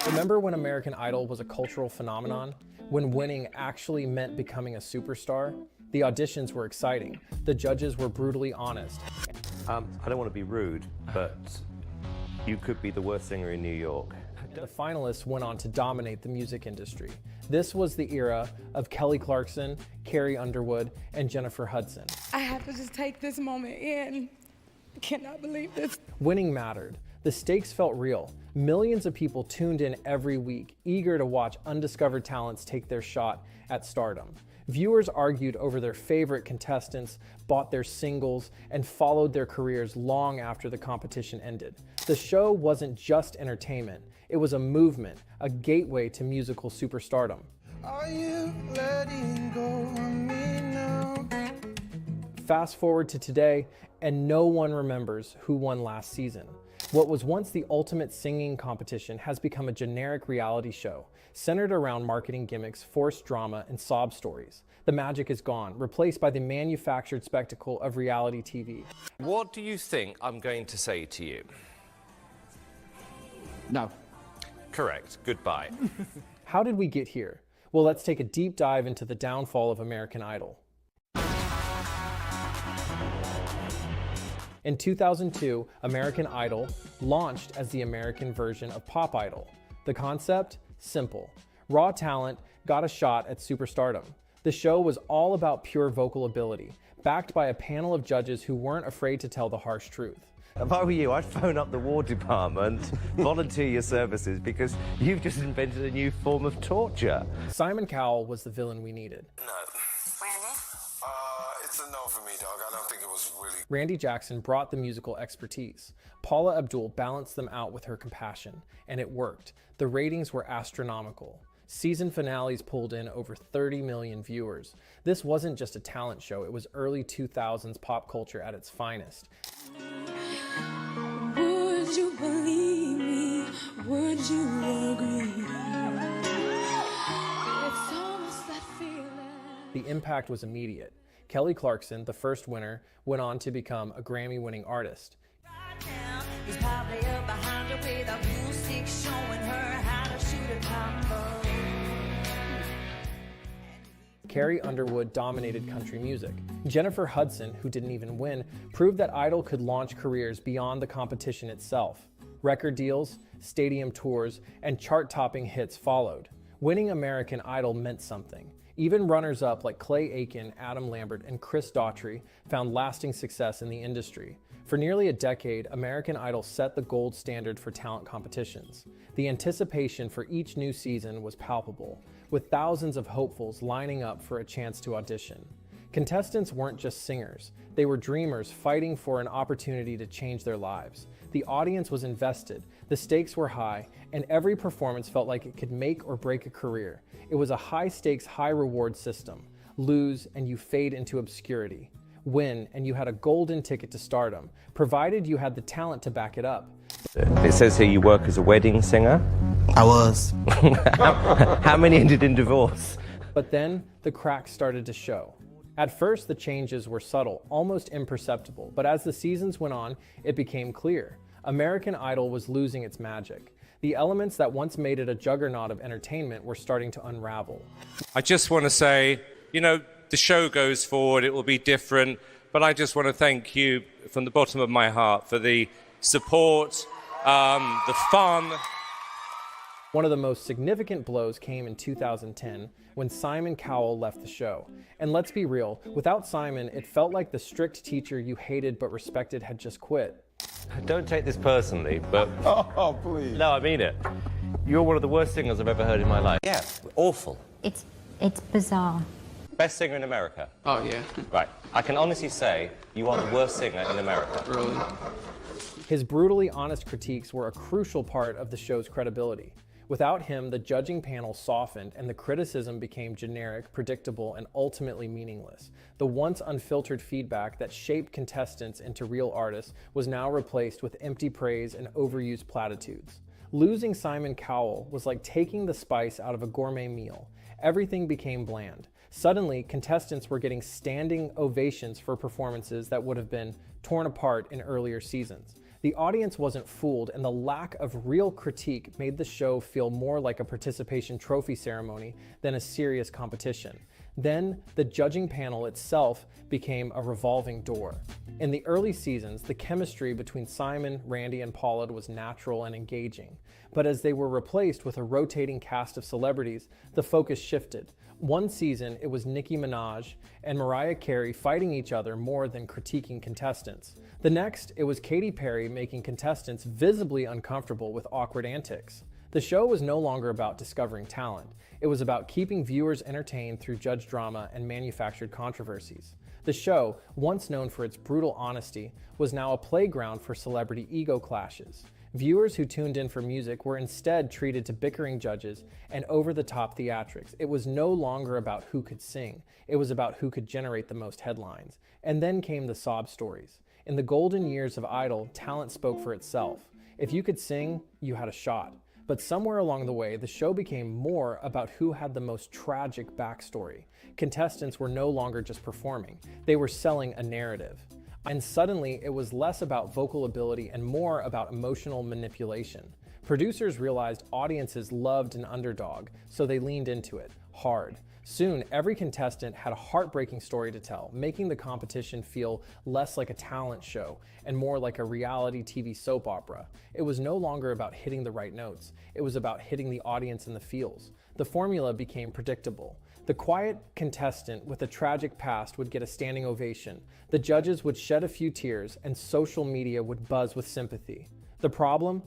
Remember when American Idol was a cultural phenomenon? When winning actually meant becoming a superstar? The auditions were exciting. The judges were brutally honest. I don't want to be rude, but you could be the worst singer in New York. The finalists went on to dominate the music industry. This was the era of Kelly Clarkson, Carrie Underwood, and Jennifer Hudson. I have to just take this moment in. I cannot believe this. Winning mattered. The stakes felt real. Millions of people tuned in every week, eager to watch undiscovered talents take their shot at stardom. Viewers argued over their favorite contestants, bought their singles, and followed their careers long after the competition ended. The show wasn't just entertainment. It was a movement, a gateway to musical superstardom. Are you letting go of me now? Fast forward to today, and no one remembers who won last season. What was once the ultimate singing competition has become a generic reality show, centered around marketing gimmicks, forced drama, and sob stories. The magic is gone, replaced by the manufactured spectacle of reality TV. What do you think I'm going to say to you? No. Correct. Goodbye. How did we get here? Well, let's take a deep dive into the downfall of American Idol. In 2002, American Idol launched as the American version of Pop Idol. The concept? Simple. Raw talent got a shot at superstardom. The show was all about pure vocal ability, backed by a panel of judges who weren't afraid to tell the harsh truth. If I were you, I'd phone up the War Department, volunteer your services, because you've just invented a new form of torture. Simon Cowell was the villain we needed. No. It's a no for me, dog. I don't think it was really. Randy Jackson brought the musical expertise. Paula Abdul balanced them out with her compassion, and it worked. The ratings were astronomical. Season finales pulled in over 30 million viewers. This wasn't just a talent show, it was early 2000s pop culture at its finest. Would you believe me? Would you agree? It's almost that feeling. The impact was immediate. Kelly Clarkson, the first winner, went on to become a Grammy-winning artist. He's probably up behind her with a music showing her how to shoot a combo. Carrie Underwood dominated country music. Jennifer Hudson, who didn't even win, proved that Idol could launch careers beyond the competition itself. Record deals, stadium tours, and chart-topping hits followed. Winning American Idol meant something. Even runners-up like Clay Aiken, Adam Lambert, and Chris Daughtry found lasting success in the industry. For nearly a decade, American Idol set the gold standard for talent competitions. The anticipation for each new season was palpable, with thousands of hopefuls lining up for a chance to audition. Contestants weren't just singers. They were dreamers fighting for an opportunity to change their lives. The audience was invested, the stakes were high, and every performance felt like it could make or break a career. It was a high-stakes, high-reward system. Lose, and you fade into obscurity. Win, and you had a golden ticket to stardom, provided you had the talent to back it up. It says here you work as a wedding singer. I was. How many ended in divorce? But then, the cracks started to show. At first, the changes were subtle, almost imperceptible, but as the seasons went on, it became clear. American Idol was losing its magic. The elements that once made it a juggernaut of entertainment were starting to unravel. I just want to say, you know, the show goes forward, it will be different, but I just want to thank you from the bottom of my heart for the support, the fun. One of the most significant blows came in 2010 when Simon Cowell left the show. And let's be real, without Simon, it felt like the strict teacher you hated but respected had just quit. Don't take this personally, but... Oh, please. No, I mean it. You're one of the worst singers I've ever heard in my life. Yeah, awful. It's bizarre. Best singer in America. Oh, yeah. Right. I can honestly say you are the worst singer in America. Really? His brutally honest critiques were a crucial part of the show's credibility. Without him, the judging panel softened and the criticism became generic, predictable, and ultimately meaningless. The once unfiltered feedback that shaped contestants into real artists was now replaced with empty praise and overused platitudes. Losing Simon Cowell was like taking the spice out of a gourmet meal. Everything became bland. Suddenly, contestants were getting standing ovations for performances that would have been torn apart in earlier seasons. The audience wasn't fooled, and the lack of real critique made the show feel more like a participation trophy ceremony than a serious competition. Then, the judging panel itself became a revolving door. In the early seasons, the chemistry between Simon, Randy, and Paulette was natural and engaging. But as they were replaced with a rotating cast of celebrities, the focus shifted. One season, it was Nicki Minaj and Mariah Carey fighting each other more than critiquing contestants. The next, it was Katy Perry making contestants visibly uncomfortable with awkward antics. The show was no longer about discovering talent. It was about keeping viewers entertained through judge drama and manufactured controversies. The show, once known for its brutal honesty, was now a playground for celebrity ego clashes. Viewers who tuned in for music were instead treated to bickering judges and over-the-top theatrics. It was no longer about who could sing. It was about who could generate the most headlines. And then came the sob stories. In the golden years of Idol, talent spoke for itself. If you could sing, you had a shot. But somewhere along the way, the show became more about who had the most tragic backstory. Contestants were no longer just performing. They were selling a narrative. And suddenly, it was less about vocal ability and more about emotional manipulation. Producers realized audiences loved an underdog, so they leaned into it, hard. Soon, every contestant had a heartbreaking story to tell, making the competition feel less like a talent show and more like a reality TV soap opera. It was no longer about hitting the right notes. It was about hitting the audience in the feels. The formula became predictable. The quiet contestant with a tragic past would get a standing ovation. The judges would shed a few tears, and social media would buzz with sympathy. The problem?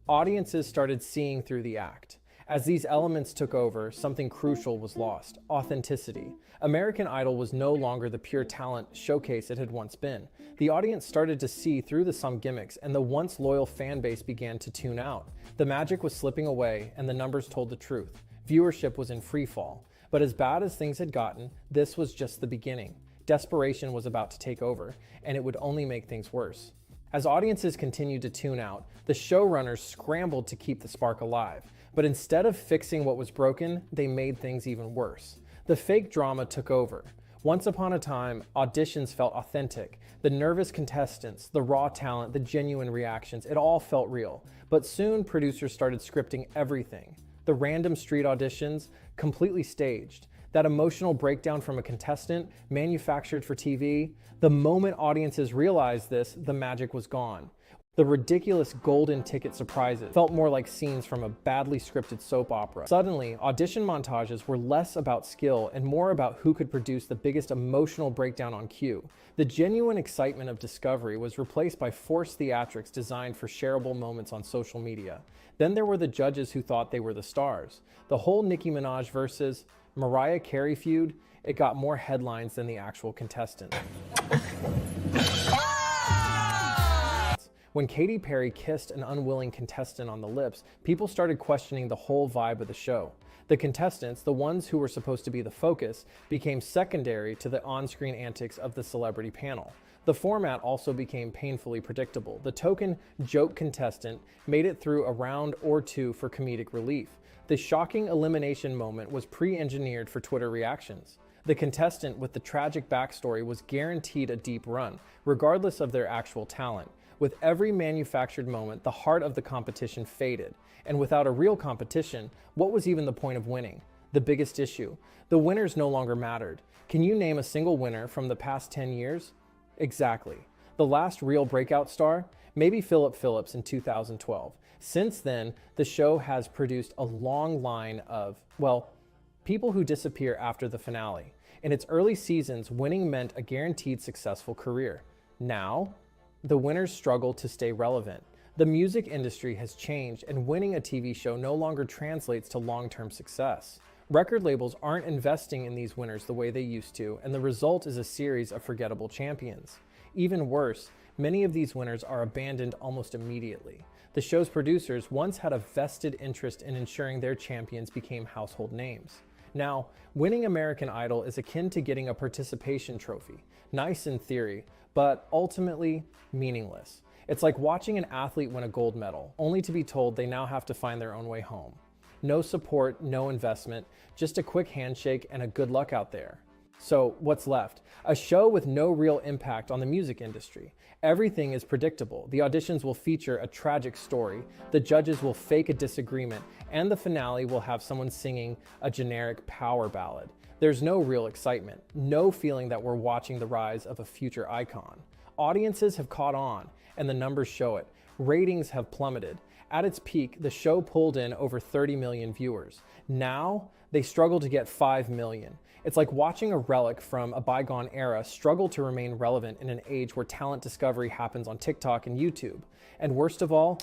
Audiences started seeing through the act. As these elements took over, something crucial was lost: authenticity. American Idol was no longer the pure talent showcase it had once been. The audience started to see through some gimmicks, and the once loyal fan base began to tune out. The magic was slipping away, and the numbers told the truth. Viewership was in free fall. But as bad as things had gotten, this was just the beginning. Desperation was about to take over, and it would only make things worse. As audiences continued to tune out, the showrunners scrambled to keep the spark alive. But instead of fixing what was broken, they made things even worse. The fake drama took over. Once upon a time, auditions felt authentic. The nervous contestants, the raw talent, the genuine reactions, it all felt real. But soon, producers started scripting everything. The random street auditions, completely staged. That emotional breakdown from a contestant, manufactured for TV. The moment audiences realized this, the magic was gone. The ridiculous golden ticket surprises felt more like scenes from a badly scripted soap opera. Suddenly, audition montages were less about skill and more about who could produce the biggest emotional breakdown on cue. The genuine excitement of discovery was replaced by forced theatrics designed for shareable moments on social media. Then there were the judges who thought they were the stars. The whole Nicki Minaj versus Mariah Carey feud, it got more headlines than the actual contestants. When Katy Perry kissed an unwilling contestant on the lips, people started questioning the whole vibe of the show. The contestants, the ones who were supposed to be the focus, became secondary to the on-screen antics of the celebrity panel. The format also became painfully predictable. The token joke contestant made it through a round or two for comedic relief. The shocking elimination moment was pre-engineered for Twitter reactions. The contestant with the tragic backstory was guaranteed a deep run, regardless of their actual talent. With every manufactured moment, the heart of the competition faded. And without a real competition, what was even the point of winning? The biggest issue: the winners no longer mattered. Can you name a single winner from the past 10 years? Exactly. The last real breakout star? Maybe Philip Phillips in 2012. Since then, the show has produced a long line of, well, people who disappear after the finale. In its early seasons, winning meant a guaranteed successful career. Now, the winners struggle to stay relevant. The music industry has changed, and winning a TV show no longer translates to long-term success. Record labels aren't investing in these winners the way they used to, and the result is a series of forgettable champions. Even worse, many of these winners are abandoned almost immediately. The show's producers once had a vested interest in ensuring their champions became household names. Now, winning American Idol is akin to getting a participation trophy. Nice in theory, but ultimately meaningless. It's like watching an athlete win a gold medal, only to be told they now have to find their own way home. No support, no investment, just a quick handshake and a good luck out there. So what's left? A show with no real impact on the music industry. Everything is predictable. The auditions will feature a tragic story, the judges will fake a disagreement, and the finale will have someone singing a generic power ballad. There's no real excitement, no feeling that we're watching the rise of a future icon. Audiences have caught on, and the numbers show it. Ratings have plummeted. At its peak, the show pulled in over 30 million viewers. Now, they struggle to get 5 million. It's like watching a relic from a bygone era struggle to remain relevant in an age where talent discovery happens on TikTok and YouTube. And worst of all,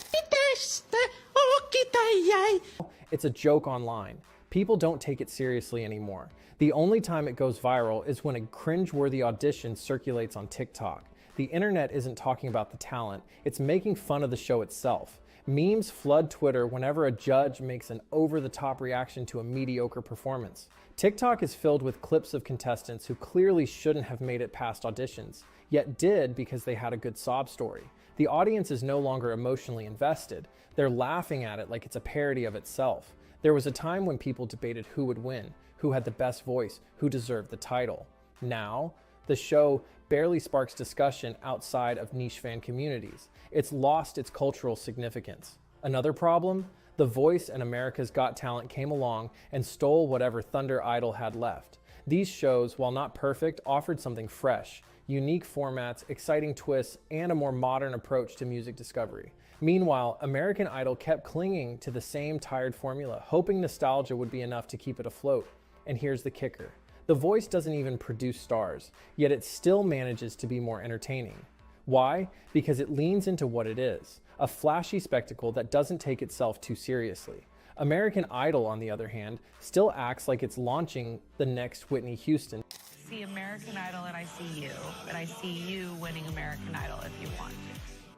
it's a joke online. People don't take it seriously anymore. The only time it goes viral is when a cringe-worthy audition circulates on TikTok. The internet isn't talking about the talent, it's making fun of the show itself. Memes flood Twitter whenever a judge makes an over-the-top reaction to a mediocre performance. TikTok is filled with clips of contestants who clearly shouldn't have made it past auditions, yet did because they had a good sob story. The audience is no longer emotionally invested. They're laughing at it like it's a parody of itself. There was a time when people debated who would win, who had the best voice, who deserved the title. Now, the show barely sparks discussion outside of niche fan communities. It's lost its cultural significance. Another problem? The Voice and America's Got Talent came along and stole whatever Thunder Idol had left. These shows, while not perfect, offered something fresh, unique formats, exciting twists, and a more modern approach to music discovery. Meanwhile, American Idol kept clinging to the same tired formula, hoping nostalgia would be enough to keep it afloat. And here's the kicker. The Voice doesn't even produce stars, yet it still manages to be more entertaining. Why? Because it leans into what it is, a flashy spectacle that doesn't take itself too seriously. American Idol, on the other hand, still acts like it's launching the next Whitney Houston. I see American Idol and I see you, but I see you winning American Idol if you want.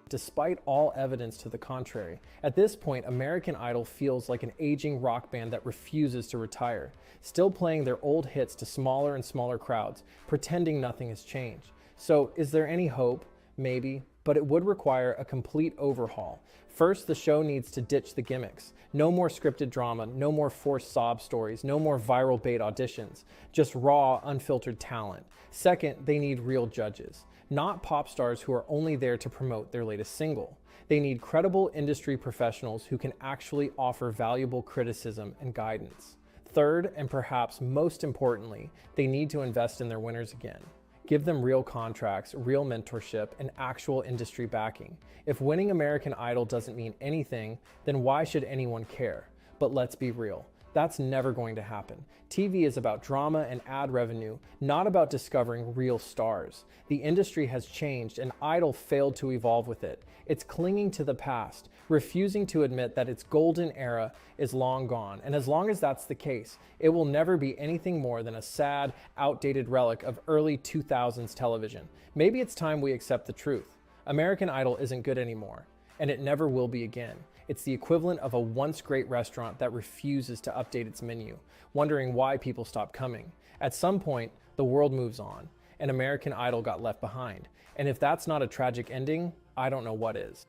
Despite all evidence to the contrary, at this point, American Idol feels like an aging rock band that refuses to retire, still playing their old hits to smaller and smaller crowds, pretending nothing has changed. So, is there any hope? Maybe, but it would require a complete overhaul. First, the show needs to ditch the gimmicks. No more scripted drama, no more forced sob stories, no more viral bait auditions, just raw, unfiltered talent. Second, they need real judges, not pop stars who are only there to promote their latest single. They need credible industry professionals who can actually offer valuable criticism and guidance. Third, and perhaps most importantly, they need to invest in their winners again. Give them real contracts, real mentorship, and actual industry backing. If winning American Idol doesn't mean anything, then why should anyone care? But let's be real. That's never going to happen. TV is about drama and ad revenue, not about discovering real stars. The industry has changed and Idol failed to evolve with it. It's clinging to the past, refusing to admit that its golden era is long gone. And as long as that's the case, it will never be anything more than a sad, outdated relic of early 2000s television. Maybe it's time we accept the truth. American Idol isn't good anymore, and it never will be again. It's the equivalent of a once great restaurant that refuses to update its menu, wondering why people stop coming. At some point, the world moves on, and American Idol got left behind. And if that's not a tragic ending, I don't know what is.